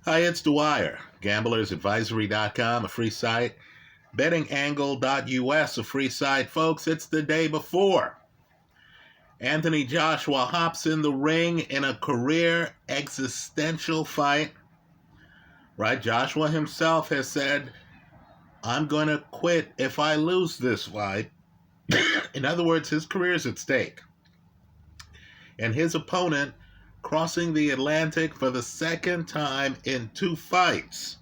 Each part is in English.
Hi, it's Dwyer. GamblersAdvisory.com, a free site. BettingAngle.us, a free site. Folks, it's the day before Anthony Joshua hops in the ring in a career existential fight. Right? Joshua himself has said, I'm going to quit if I lose this fight. In other words, his career's at stake. And his opponent crossing the Atlantic for the second time in 2 fights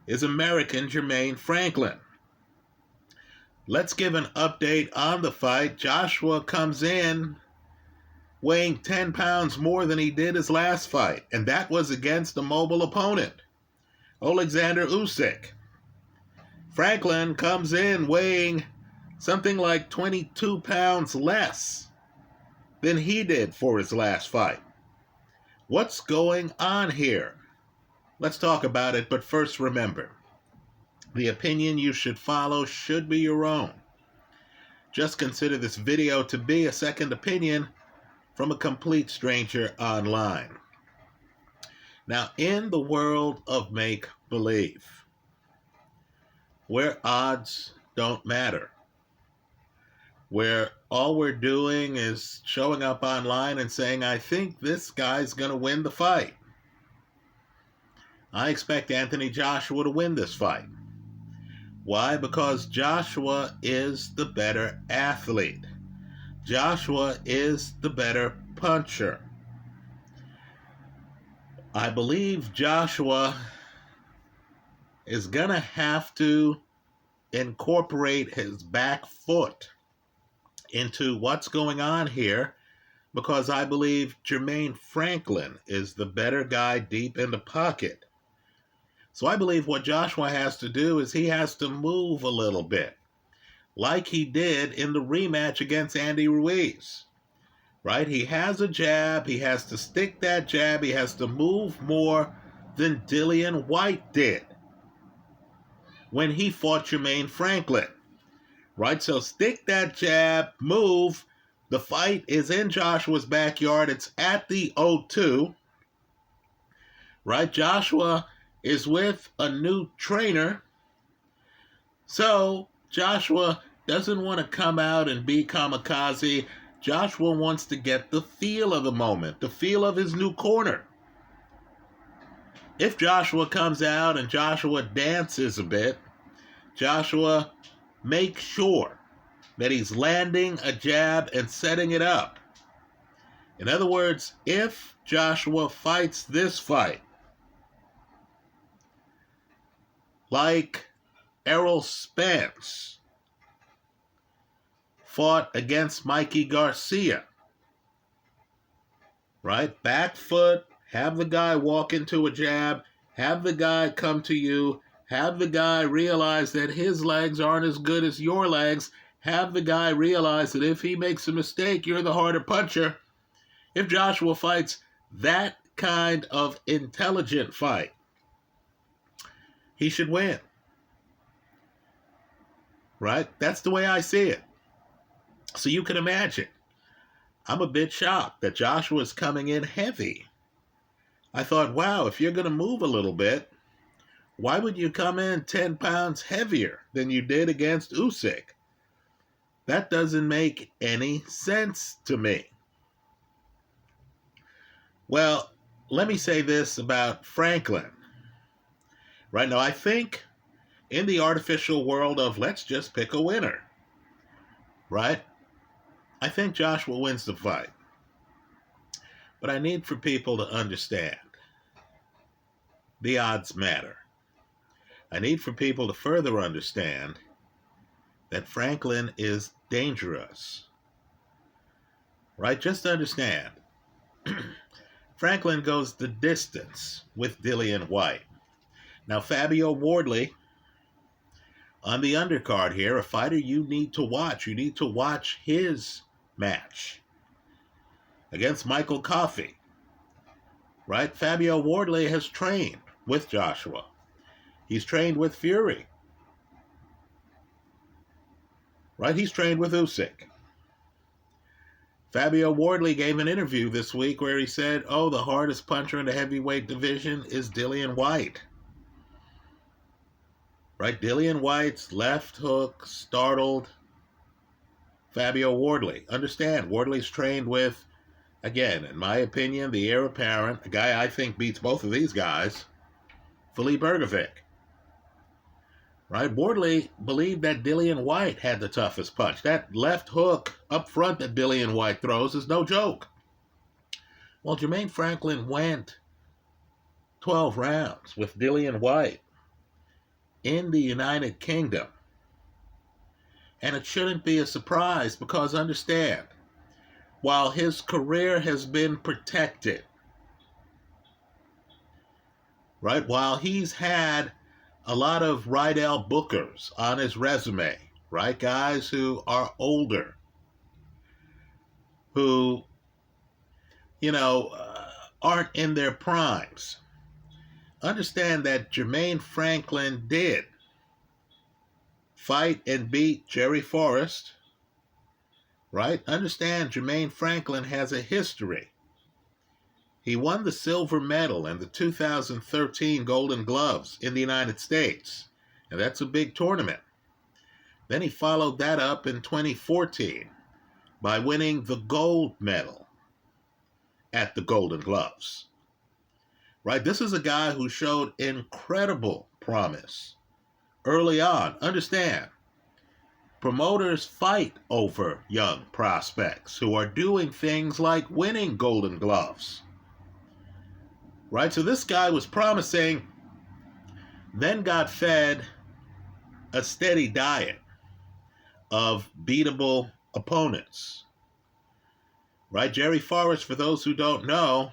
is American Jermaine Franklin. Let's give an update on the fight. Joshua comes in weighing 10 pounds more than he did his last fight, and that was against a mobile opponent, Alexander Usyk. Franklin comes in weighing something like 22 pounds less than he did for his last fight. What's going on here? Let's talk about it, but first remember, the opinion you should follow should be your own. Just consider this video to be a second opinion from a complete stranger online. Now, in the world of make-believe, where odds don't matter, where all we're doing is showing up online and saying, I think this guy's going to win the fight. I expect Anthony Joshua to win this fight. Why? Because Joshua is the better athlete. Joshua is the better puncher. I believe Joshua is going to have to incorporate his back foot into what's going on here, because I believe Jermaine Franklin is the better guy deep in the pocket. So I believe what Joshua has to do is he has to move a little bit, like he did in the rematch against Andy Ruiz. Right? He has a jab. He has to stick that jab. He has to move more than Dillian Whyte did when he fought Jermaine Franklin. Right? So stick that jab, move. The fight is in Joshua's backyard. It's at the O2. Right? Joshua is with a new trainer. So Joshua doesn't want to come out and be kamikaze. Joshua wants to get the feel of the moment, the feel of his new corner. If Joshua comes out and Joshua dances a bit, Joshua makes sure that he's landing a jab and setting it up. In other words, if Joshua fights this fight like Errol Spence fought against Mikey Garcia, right? Back foot, have the guy walk into a jab, have the guy come to you, have the guy realize that his legs aren't as good as your legs, have the guy realize that if he makes a mistake, you're the harder puncher. If Joshua fights that kind of intelligent fight, he should win. Right? That's the way I see it. So you can imagine, I'm a bit shocked that Joshua's coming in heavy. I thought, wow, if you're going to move a little bit, why would you come in 10 pounds heavier than you did against Usyk? That doesn't make any sense to me. Well, let me say this about Franklin. Right now, I think in the artificial world of let's just pick a winner, right? I think Joshua wins the fight. But I need for people to understand the odds matter. I need for people to further understand that Franklin is dangerous. Right? Just understand. Franklin goes the distance with Dillian Whyte. Now, Fabio Wardley, on the undercard here, a fighter you need to watch. You need to watch his match against Michael Coffey. Right? Fabio Wardley has trained with Joshua. He's trained with Fury. Right? He's trained with Usyk. Fabio Wardley gave an interview this week where he said, oh, the hardest puncher in the heavyweight division is Dillian Whyte. Right? Dillian Whyte's left hook startled Fabio Wardley. Understand, Wardley's trained with, again, in my opinion, the heir apparent, a guy I think beats both of these guys, Filip Bergovic. Right? Wardley believed that Dillian Whyte had the toughest punch. That left hook up front that Dillian Whyte throws is no joke. Well, Jermaine Franklin went 12 rounds with Dillian Whyte in the United Kingdom. And it shouldn't be a surprise because understand, while his career has been protected, right, while he's had a lot of Rydell Bookers on his resume, right, guys who are older, who, aren't in their primes. Understand that Jermaine Franklin did fight and beat Jerry Forrest, right? Understand Jermaine Franklin has a history. He won the silver medal and the 2013 Golden Gloves in the United States, and that's a big tournament. Then he followed that up in 2014 by winning the gold medal at the Golden Gloves. Right? This is a guy who showed incredible promise early on. Understand, promoters fight over young prospects who are doing things like winning Golden Gloves. Right? So this guy was promising, then got fed a steady diet of beatable opponents. Right? Jerry Forrest, for those who don't know,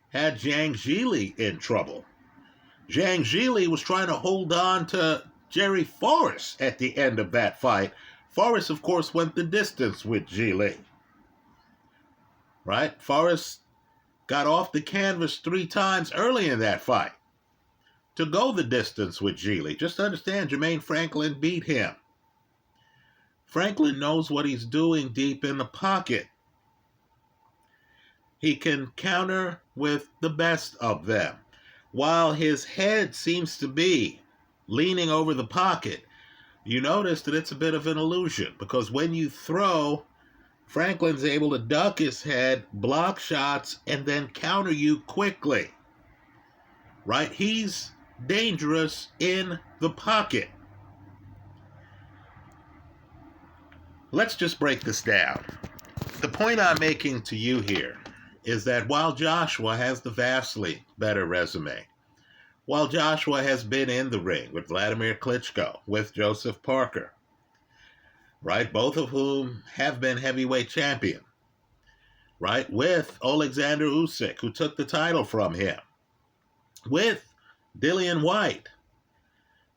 had Zhang Zhili in trouble. Zhang Zhili was trying to hold on to Jerry Forrest at the end of that fight. Forrest, of course, went the distance with Zhili. Right? Forrest got off the canvas 3 times early in that fight to go the distance with Zhili. Just understand, Jermaine Franklin beat him. Franklin knows what he's doing deep in the pocket. He can counter with the best of them. While his head seems to be leaning over the pocket, you notice that it's a bit of an illusion because when you throw, Franklin's able to duck his head, block shots, and then counter you quickly. Right? He's dangerous in the pocket. Let's just break this down. The point I'm making to you here is that while Joshua has the vastly better resume, while Joshua has been in the ring with Vladimir Klitschko, with Joseph Parker, right, both of whom have been heavyweight champion, right, with Alexander Usyk, who took the title from him, with Dillian Whyte,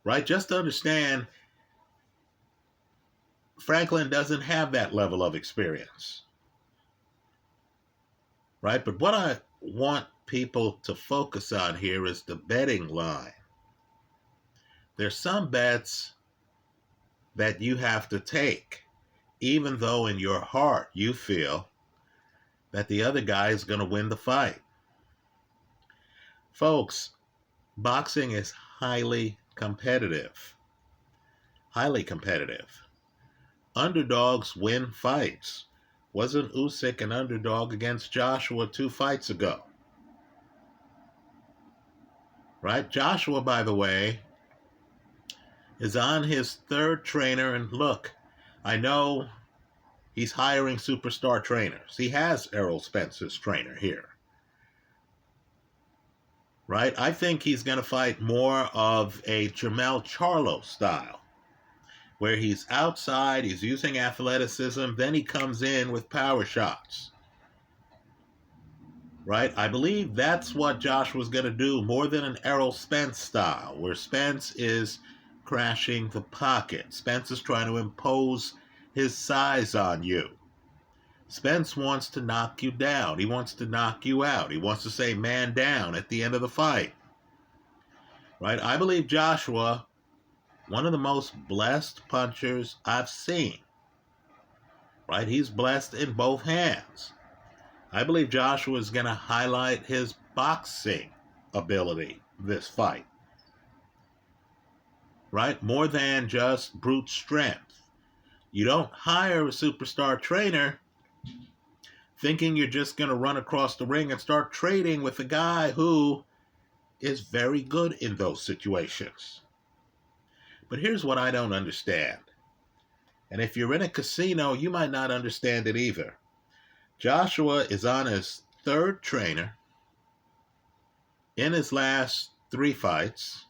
right, just understand, Franklin doesn't have that level of experience. Right? But what I want people to focus on here is the betting line. There's some bets that you have to take, even though in your heart you feel that the other guy is going to win the fight. Folks, boxing is highly competitive. Highly competitive. Underdogs win fights. Wasn't Usyk an underdog against Joshua 2 fights ago? Right? Joshua, by the way, is on his 3rd trainer. And look, I know he's hiring superstar trainers. He has Errol Spence's trainer here. Right? I think he's going to fight more of a Jermell Charlo style, where he's outside, he's using athleticism, then he comes in with power shots. Right? I believe that's what Joshua's going to do more than an Errol Spence style, where Spence is crashing the pocket. Spence is trying to impose his size on you. Spence wants to knock you down. He wants to knock you out. He wants to say man down at the end of the fight. Right? I believe Joshua, one of the most blessed punchers I've seen. right? He's blessed in both hands. I believe Joshua is going to highlight his boxing ability this fight, right? More than just brute strength. You don't hire a superstar trainer thinking you're just going to run across the ring and start trading with a guy who is very good in those situations. But here's what I don't understand. And if you're in a casino, you might not understand it either. Joshua is on his third trainer in his last 3 fights.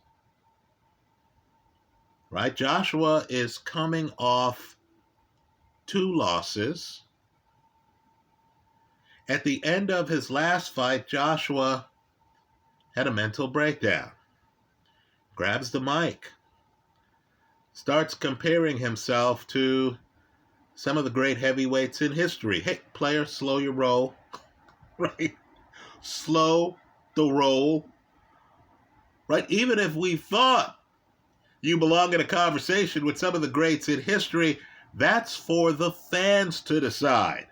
Right? Joshua is coming off 2 losses. At the end of his last fight, Joshua had a mental breakdown. Grabs the mic. Starts comparing himself to some of the great heavyweights in history. Hey, player, slow your roll. Right? Slow the roll. Right? Even if we thought you belong in a conversation with some of the greats in history, that's for the fans to decide.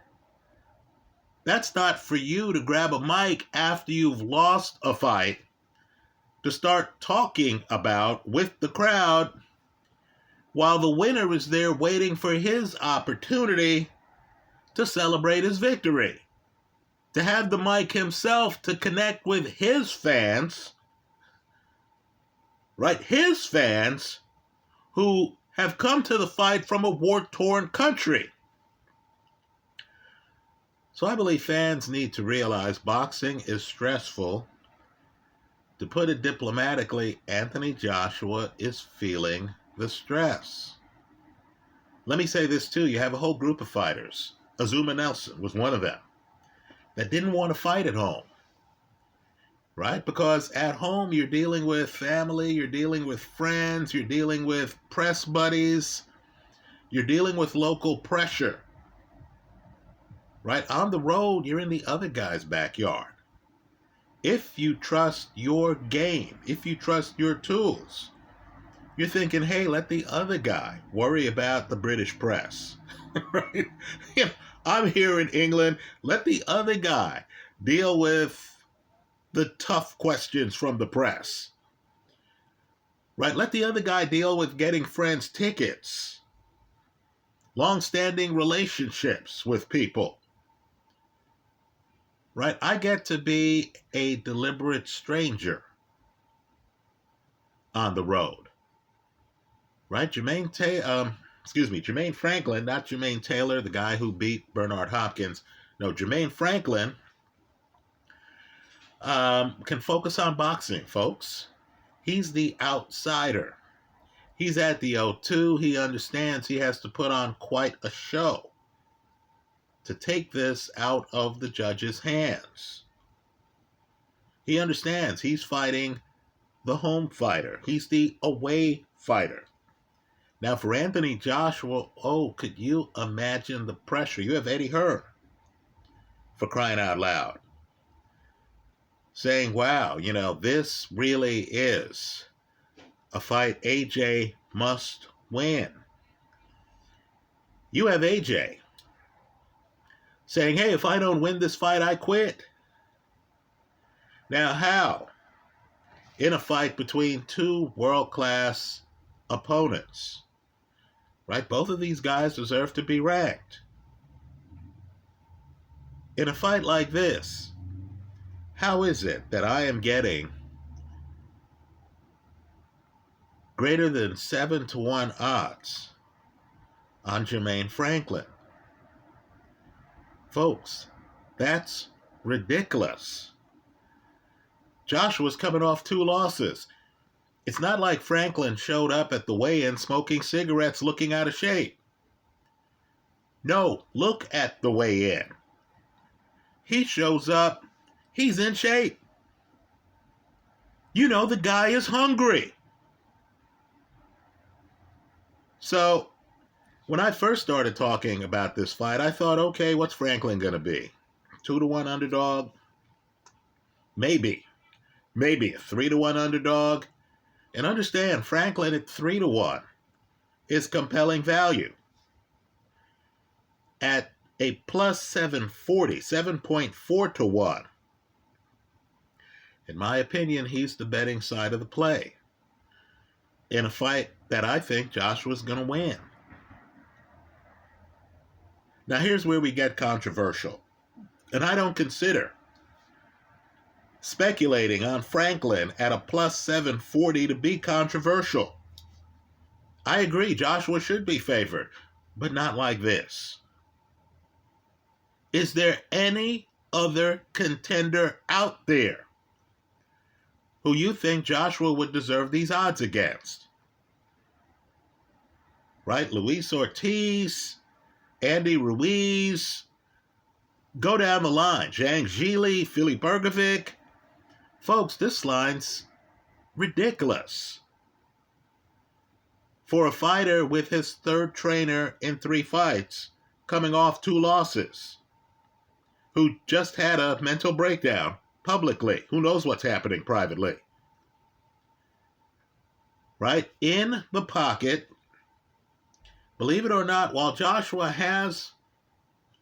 That's not for you to grab a mic after you've lost a fight to start talking about with the crowd while the winner is there waiting for his opportunity to celebrate his victory. To have the mic himself to connect with his fans, right? His fans who have come to the fight from a war-torn country. So I believe fans need to realize boxing is stressful. To put it diplomatically, Anthony Joshua is feeling the stress. Let me say this too. You have a whole group of fighters. Azuma Nelson was one of them that didn't want to fight at home. Right? Because at home you're dealing with family, you're dealing with friends, you're dealing with press buddies, you're dealing with local pressure. Right? On the road, you're in the other guy's backyard. If you trust your game, if you trust your tools, you're thinking, hey, let the other guy worry about the British press. Right? I'm here in England. Let the other guy deal with the tough questions from the press. Right? Let the other guy deal with getting friends tickets, long-standing relationships with people. Right? I get to be a deliberate stranger on the road. Right? Jermaine Franklin, not Jermaine Taylor, the guy who beat Bernard Hopkins. No, Jermaine Franklin can focus on boxing, folks. He's the outsider. He's at the O2. He understands he has to put on quite a show to take this out of the judge's hands. He understands he's fighting the home fighter. He's the away fighter. Now for Anthony Joshua, could you imagine the pressure? You have Eddie Hearn, for crying out loud, saying, wow, this really is a fight AJ must win. You have AJ saying, hey, if I don't win this fight, I quit. Now how? In a fight between 2 world-class opponents, right? Both of these guys deserve to be ranked. In a fight like this, how is it that I am getting greater than 7-1 odds on Jermaine Franklin? Folks, that's ridiculous. Joshua's coming off 2 losses. It's not like Franklin showed up at the weigh-in smoking cigarettes looking out of shape. No, look at the weigh-in. He shows up, he's in shape. The guy is hungry. So, when I first started talking about this fight, I thought, okay, what's Franklin going to be? 2-1 underdog? Maybe a 3-1 underdog. And understand, Franklin at 3-1 is compelling value. at a plus 740, 7.4 to 1. In my opinion, he's the betting side of the play in a fight that I think Joshua's going to win. Now, here's where we get controversial. And I don't consider speculating on Franklin at a plus 740 to be controversial. I agree, Joshua should be favored, but not like this. Is there any other contender out there who you think Joshua would deserve these odds against? Right? Luis Ortiz, Andy Ruiz, go down the line. Zhang Zhili, Philly Bergovic. Folks, this line's ridiculous. For a fighter with his third trainer in 3 fights, coming off 2 losses, who just had a mental breakdown publicly. Who knows what's happening privately? Right? In the pocket, believe it or not, while Joshua has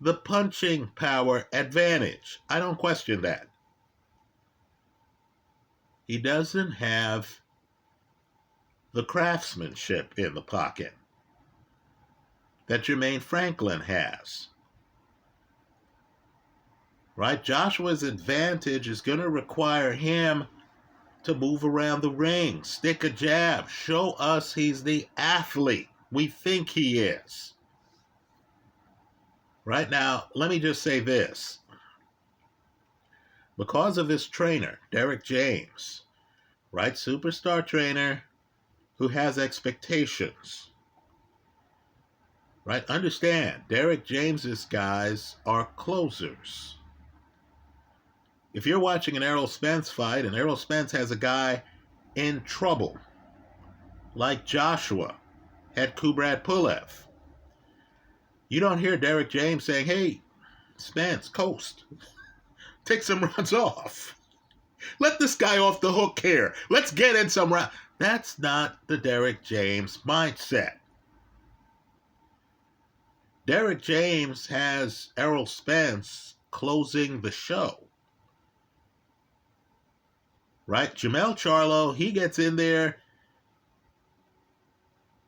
the punching power advantage, I don't question that, he doesn't have the craftsmanship in the pocket that Jermaine Franklin has. Right? Joshua's advantage is going to require him to move around the ring, stick a jab, show us he's the athlete we think he is. Right now, let me just say this. Because of his trainer, Derek James, right? Superstar trainer who has expectations. Right? Understand, Derek James's guys are closers. If you're watching an Errol Spence fight and Errol Spence has a guy in trouble, like Joshua had Kubrat Pulev, you don't hear Derek James saying, hey, Spence, coast. Take some runs off. Let this guy off the hook here. Let's get in some rounds. That's not the Derek James mindset. Derek James has Errol Spence closing the show. Right? Jamel Charlo, he gets in there.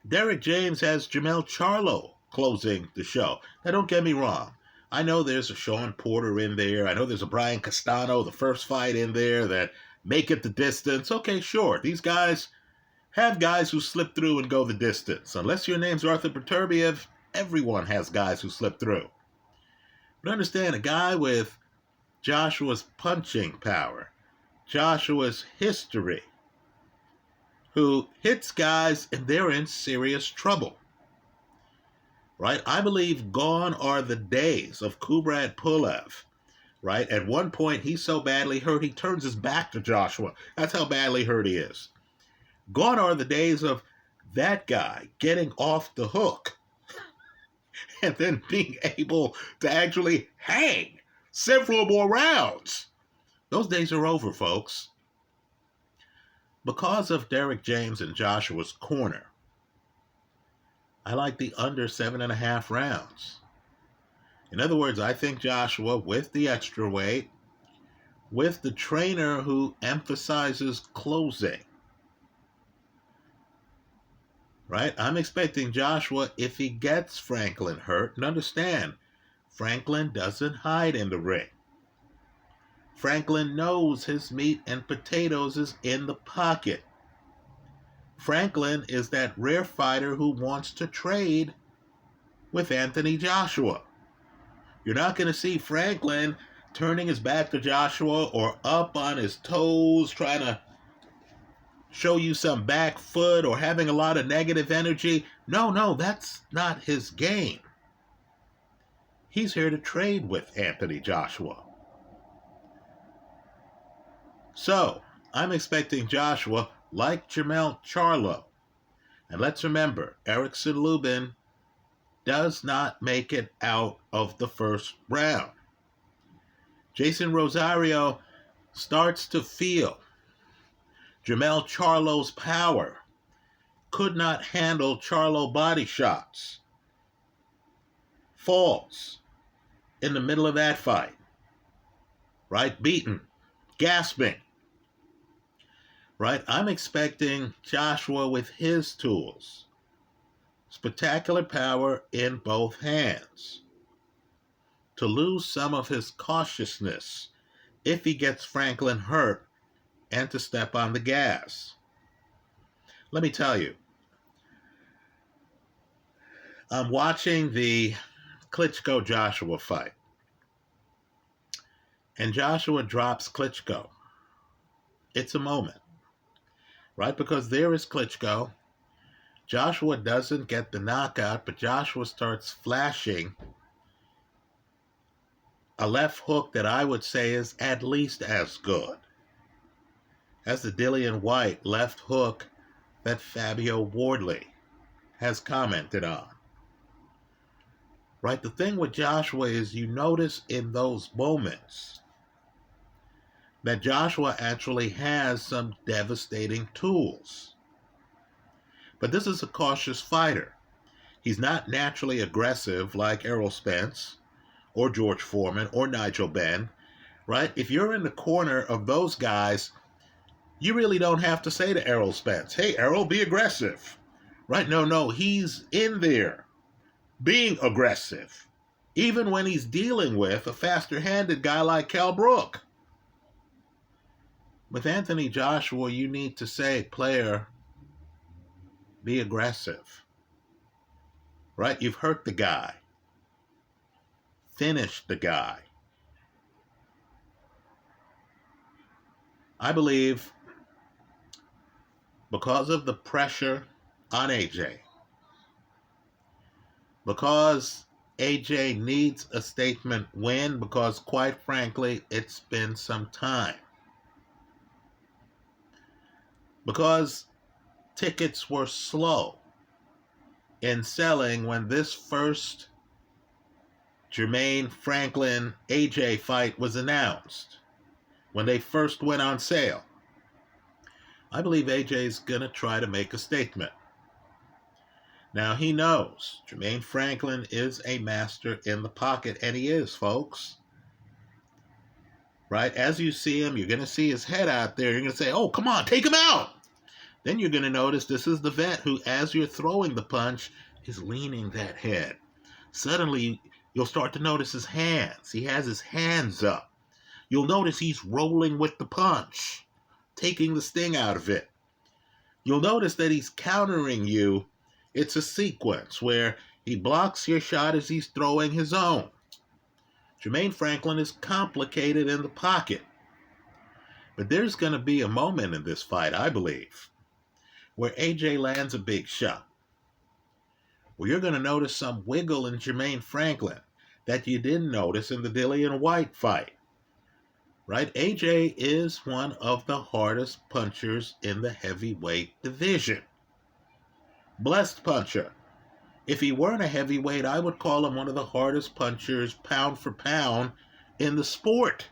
Derek James has Jamel Charlo closing the show. Now, don't get me wrong. I know there's a Sean Porter in there. I know there's a Brian Castano, the first fight in there, that make it the distance. Okay, sure. These guys have guys who slip through and go the distance. Unless your name's Arthur Beterbiev, everyone has guys who slip through. But understand, a guy with Joshua's punching power, Joshua's history, who hits guys and they're in serious trouble. Right? I believe gone are the days of Kubrat Pulev. Right? At one point, he's so badly hurt, he turns his back to Joshua. That's how badly hurt he is. Gone are the days of that guy getting off the hook and then being able to actually hang several more rounds. Those days are over, folks. Because of Derek James and Joshua's corner, I like the under 7.5 rounds. In other words, I think Joshua, with the extra weight, with the trainer who emphasizes closing, right? I'm expecting Joshua, if he gets Franklin hurt, and understand, Franklin doesn't hide in the ring. Franklin knows his meat and potatoes is in the pocket. Franklin is that rare fighter who wants to trade with Anthony Joshua. You're not going to see Franklin turning his back to Joshua or up on his toes trying to show you some back foot or having a lot of negative energy. No, that's not his game. He's here to trade with Anthony Joshua. So, I'm expecting Joshua, like Jamel Charlo. And let's remember, Erickson Lubin does not make it out of the first round. Jason Rosario starts to feel Jamel Charlo's power, could not handle Charlo body shots. falls in the middle of that fight, right? Beaten, gasping, right? I'm expecting Joshua with his tools, spectacular power in both hands, to lose some of his cautiousness if he gets Franklin hurt and to step on the gas. Let me tell you, I'm watching the Klitschko-Joshua fight, and Joshua drops Klitschko. It's a moment, right? Because there is Klitschko. Joshua doesn't get the knockout, but Joshua starts flashing a left hook that I would say is at least as good as the Dillian Whyte left hook that Fabio Wardley has commented on. Right? The thing with Joshua is you notice in those moments that Joshua actually has some devastating tools. But this is a cautious fighter. He's not naturally aggressive like Errol Spence or George Foreman or Nigel Benn, right? If you're in the corner of those guys, you really don't have to say to Errol Spence, hey, Errol, be aggressive, right? No, he's in there being aggressive, even when he's dealing with a faster-handed guy like Kell Brook. With Anthony Joshua, you need to say, player, be aggressive, right? You've hurt the guy. Finish the guy. I believe because of the pressure on AJ, because AJ needs a statement win, because quite frankly, it's been some time. Because tickets were slow in selling when this first Jermaine Franklin AJ fight was announced, when they first went on sale. I believe AJ's going to try to make a statement. Now, he knows Jermaine Franklin is a master in the pocket, and he is, folks. Right? As you see him, you're going to see his head out there. You're going to say, oh, come on, take him out. Then you're going to notice this is the vet who, as you're throwing the punch, is leaning that head. Suddenly, you'll start to notice his hands. He has his hands up. You'll notice he's rolling with the punch, taking the sting out of it. You'll notice that he's countering you. It's a sequence where he blocks your shot as he's throwing his own. Jermaine Franklin is complicated in the pocket. But there's going to be a moment in this fight, I believe, where AJ lands a big shot, where you're going to notice some wiggle in Jermaine Franklin that you didn't notice in the Dillian Whyte fight. Right? AJ is one of the hardest punchers in the heavyweight division. Blessed puncher. If he weren't a heavyweight, I would call him one of the hardest punchers pound for pound in the sport.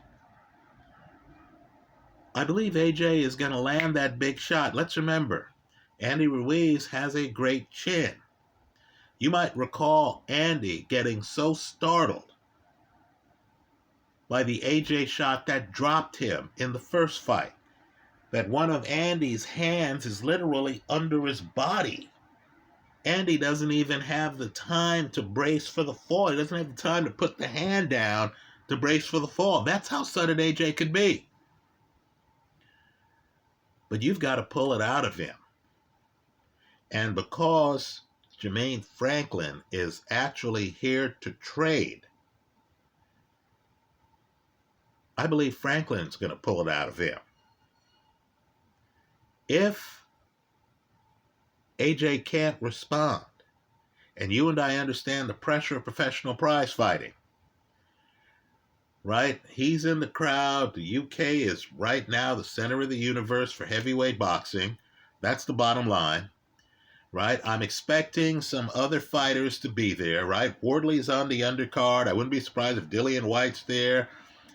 I believe AJ is going to land that big shot. Let's remember, Andy Ruiz has a great chin. You might recall Andy getting so startled by the AJ shot that dropped him in the first fight that one of Andy's hands is literally under his body. Andy doesn't even have the time to brace for the fall. He doesn't have the time to put the hand down to brace for the fall. That's how sudden AJ could be. But you've got to pull it out of him. And because Jermaine Franklin is actually here to trade, I believe Franklin's going to pull it out of him. If AJ can't respond, and you and I understand the pressure of professional prize fighting, right? He's in the crowd. The UK is right now the center of the universe for heavyweight boxing. That's the bottom line, right? I'm expecting some other fighters to be there, right? Wardley's on the undercard. I wouldn't be surprised if Dillian Whyte's there.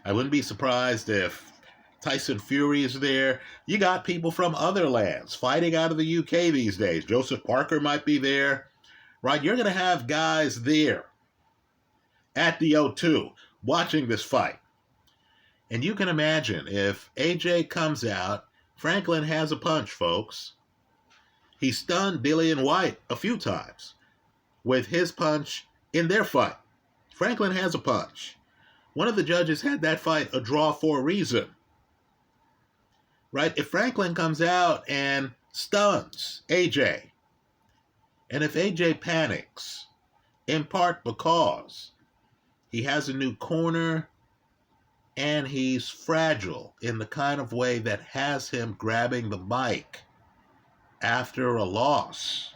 I wouldn't be surprised if Tyson Fury is there. You got people from other lands fighting out of the UK these days. Joseph Parker might be there, right? You're going to have guys there at the O2 watching this fight. And you can imagine if AJ comes out, Franklin has a punch, folks. He stunned Dillian Whyte a few times with his punch in their fight. Franklin has a punch. One of the judges had that fight a draw for a reason. Right? If Franklin comes out and stuns AJ, and if AJ panics, in part because he has a new corner and he's fragile in the kind of way that has him grabbing the mic after a loss,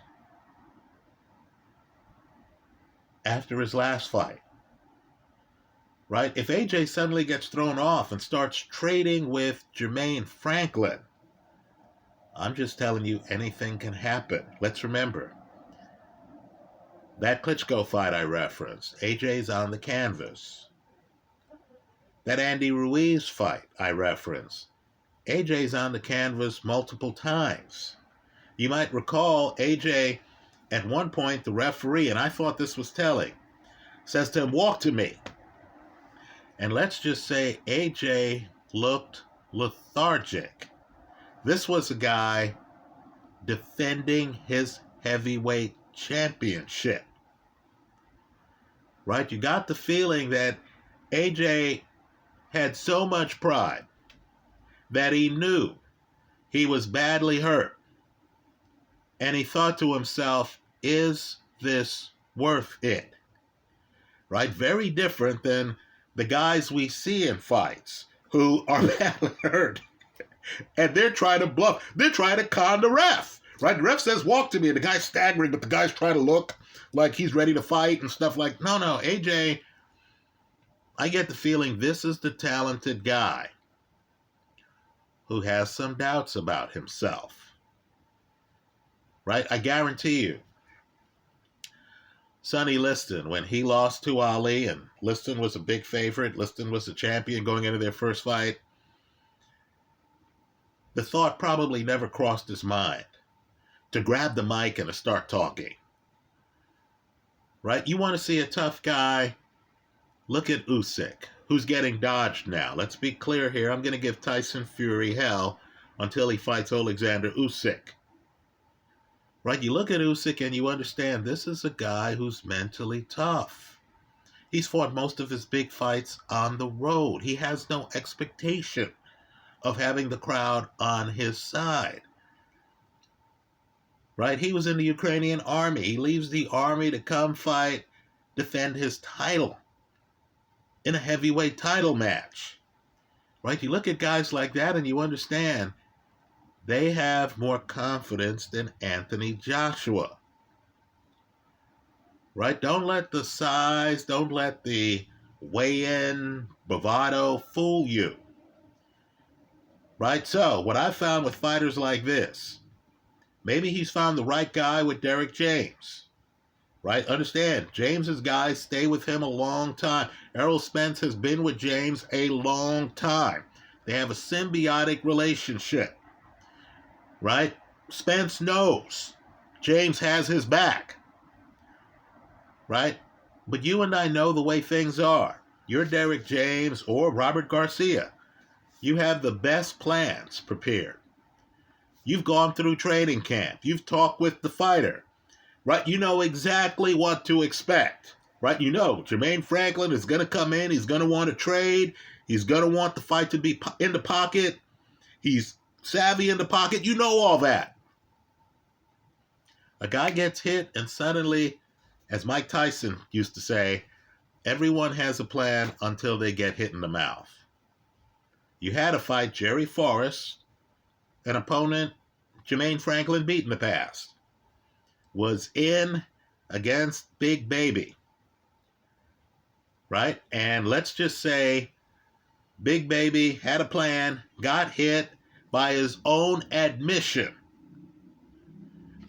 after his last fight, right? If AJ suddenly gets thrown off and starts trading with Jermaine Franklin, I'm just telling you, anything can happen. Let's remember, that Klitschko fight I referenced, AJ's on the canvas. That Andy Ruiz fight I referenced, AJ's on the canvas multiple times. You might recall AJ, at one point, the referee, and I thought this was telling, says to him, "Walk to me." And let's just say AJ looked lethargic. This was a guy defending his heavyweight championship. Right? You got the feeling that AJ had so much pride that he knew he was badly hurt. And he thought to himself, is this worth it? Right? Very different than the guys we see in fights who are badly hurt. And they're trying to bluff. They're trying to con the ref. Right? The ref says, "Walk to me." And the guy's staggering, but the guy's trying to look like he's ready to fight and stuff like, no, AJ, I get the feeling this is the talented guy who has some doubts about himself. Right? I guarantee you, Sonny Liston, when he lost to Ali, and Liston was a big favorite, Liston was the champion going into their first fight, the thought probably never crossed his mind to grab the mic and to start talking. Right? You want to see a tough guy? Look at Usyk, who's getting dodged now. Let's be clear here. I'm going to give Tyson Fury hell until he fights Alexander Usyk. Right? You look at Usyk and you understand this is a guy who's mentally tough. He's fought most of his big fights on the road. He has no expectation of having the crowd on his side. Right? He was in the Ukrainian army. He leaves the army to come fight, defend his title in a heavyweight title match. Right? You look at guys like that and you understand they have more confidence than Anthony Joshua. Right? Don't let the size, don't let the weigh-in bravado fool you. Right? So, what I found with fighters like this, maybe he's found the right guy with Derek James. Right? Understand, James's guys stay with him a long time. Errol Spence has been with James a long time. They have a symbiotic relationship. Right? Spence knows James has his back. Right? But you and I know the way things are. You're Derek James or Robert Garcia. You have the best plans prepared. You've gone through training camp. You've talked with the fighter. Right? You know exactly what to expect. Right? You know Jermaine Franklin is going to come in. He's going to want to trade. He's going to want the fight to be in the pocket. He's savvy in the pocket. You know all that. A guy gets hit and suddenly, as Mike Tyson used to say, everyone has a plan until they get hit in the mouth. You had to fight Jerry Forrest, an opponent Jermaine Franklin beat in the past. Was in against Big Baby. Right? And let's just say Big Baby had a plan, got hit by his own admission.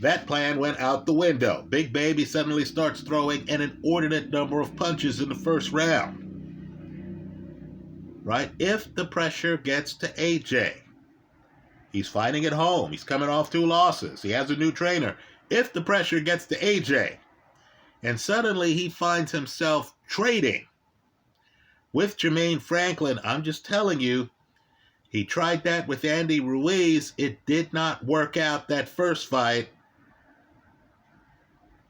That plan went out the window. Big Baby suddenly starts throwing an inordinate number of punches in the first round. Right? If the pressure gets to AJ, he's fighting at home. He's coming off 2 losses. He has a new trainer. If the pressure gets to AJ And suddenly he finds himself trading with Jermaine Franklin. I'm just telling you, he tried that with Andy Ruiz. It did not work out that first fight.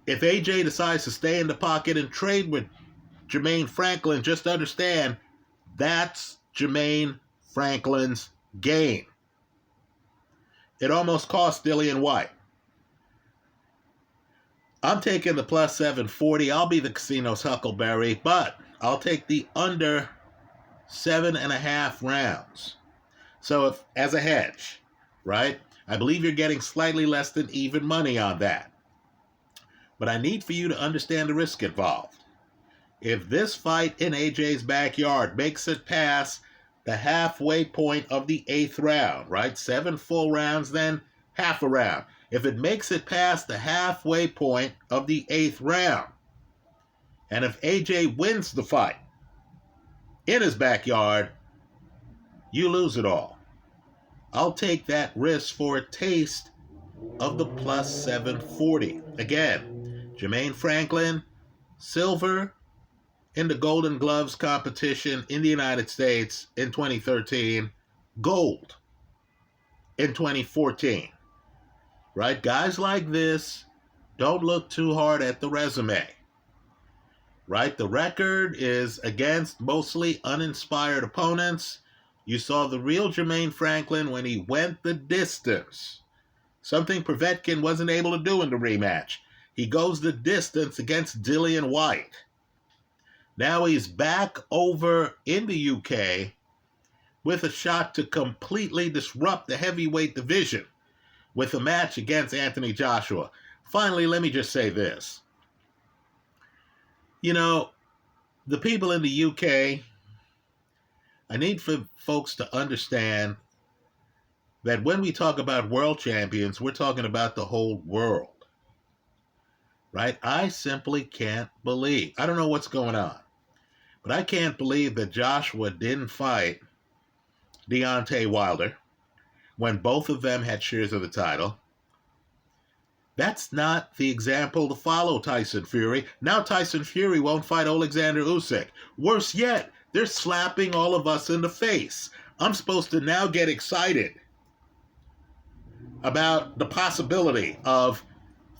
If AJ decides to stay in the pocket and trade with Jermaine Franklin, just understand that's Jermaine Franklin's game. It almost cost Dillian White. I'm taking the plus 740. I'll be the casino's Huckleberry, but I'll take the under 7.5 rounds. So if, as a hedge, right, I believe you're getting slightly less than even money on that. But I need for you to understand the risk involved. If this fight in AJ's backyard makes it past the halfway point of the 8th round, right, 7 full rounds, then half a round. If it makes it past the halfway point of the 8th round, and if AJ wins the fight in his backyard, you lose it all. I'll take that risk for a taste of the plus 740. Again, Jermaine Franklin, silver in the Golden Gloves competition in the United States in 2013, gold in 2014. Right? Guys like this don't look too hard at the resume. Right? The record is against mostly uninspired opponents. You saw the real Jermaine Franklin when he went the distance. Something Povetkin wasn't able to do in the rematch. He goes the distance against Dillian White. Now he's back over in the UK with a shot to completely disrupt the heavyweight division with a match against Anthony Joshua. Finally, let me just say this. You know, the people in the UK, I need for folks to understand that when we talk about world champions, we're talking about the whole world. Right? I simply can't believe. I don't know what's going on, but I can't believe that Joshua didn't fight Deontay Wilder when both of them had shares of the title. That's not the example to follow Tyson Fury. Now Tyson Fury won't fight Alexander Usyk. Worse yet, they're slapping all of us in the face. I'm supposed to now get excited about the possibility of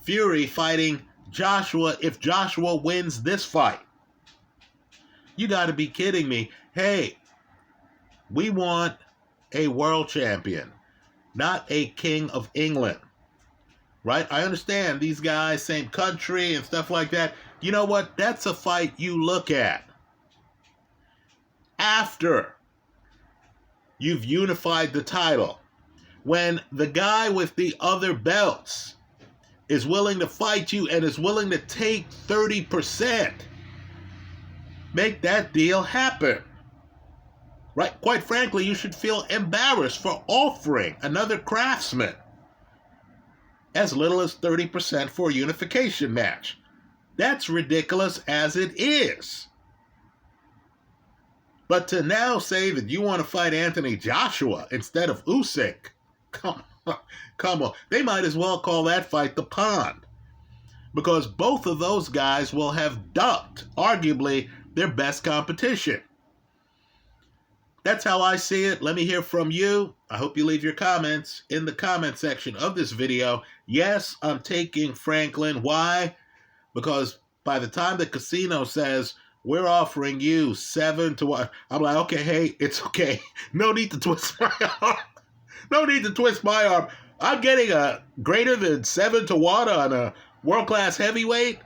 Fury fighting Joshua if Joshua wins this fight. You got to be kidding me. Hey, we want a world champion, not a king of England. Right? I understand these guys, same country and stuff like that. You know what? That's a fight you look at after you've unified the title. When the guy with the other belts is willing to fight you and is willing to take 30%, make that deal happen. Right? Quite frankly, you should feel embarrassed for offering another craftsman as little as 30% for a unification match. That's ridiculous as it is. But to now say that you want to fight Anthony Joshua instead of Usyk, come on. They might as well call that fight the Pond, because both of those guys will have ducked, arguably, their best competition. That's how I see it. Let me hear from you. I hope you leave your comments in the comment section of this video. Yes, I'm taking Franklin. Why? Because by the time the casino says, we're offering you 7 to 1, I'm like, okay, hey, it's okay. No need to twist my arm. No need to twist my arm. I'm getting a greater than 7 to 1 on a world-class heavyweight.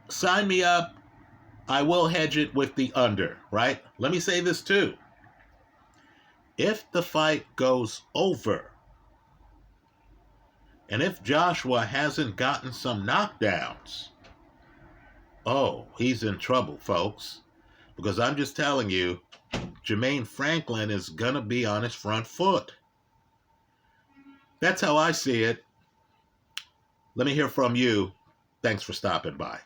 Sign me up. I will hedge it with the under, right? Let me say this too. If the fight goes over, and if Joshua hasn't gotten some knockdowns, oh, he's in trouble, folks. Because I'm just telling you, Jermaine Franklin is going to be on his front foot. That's how I see it. Let me hear from you. Thanks for stopping by.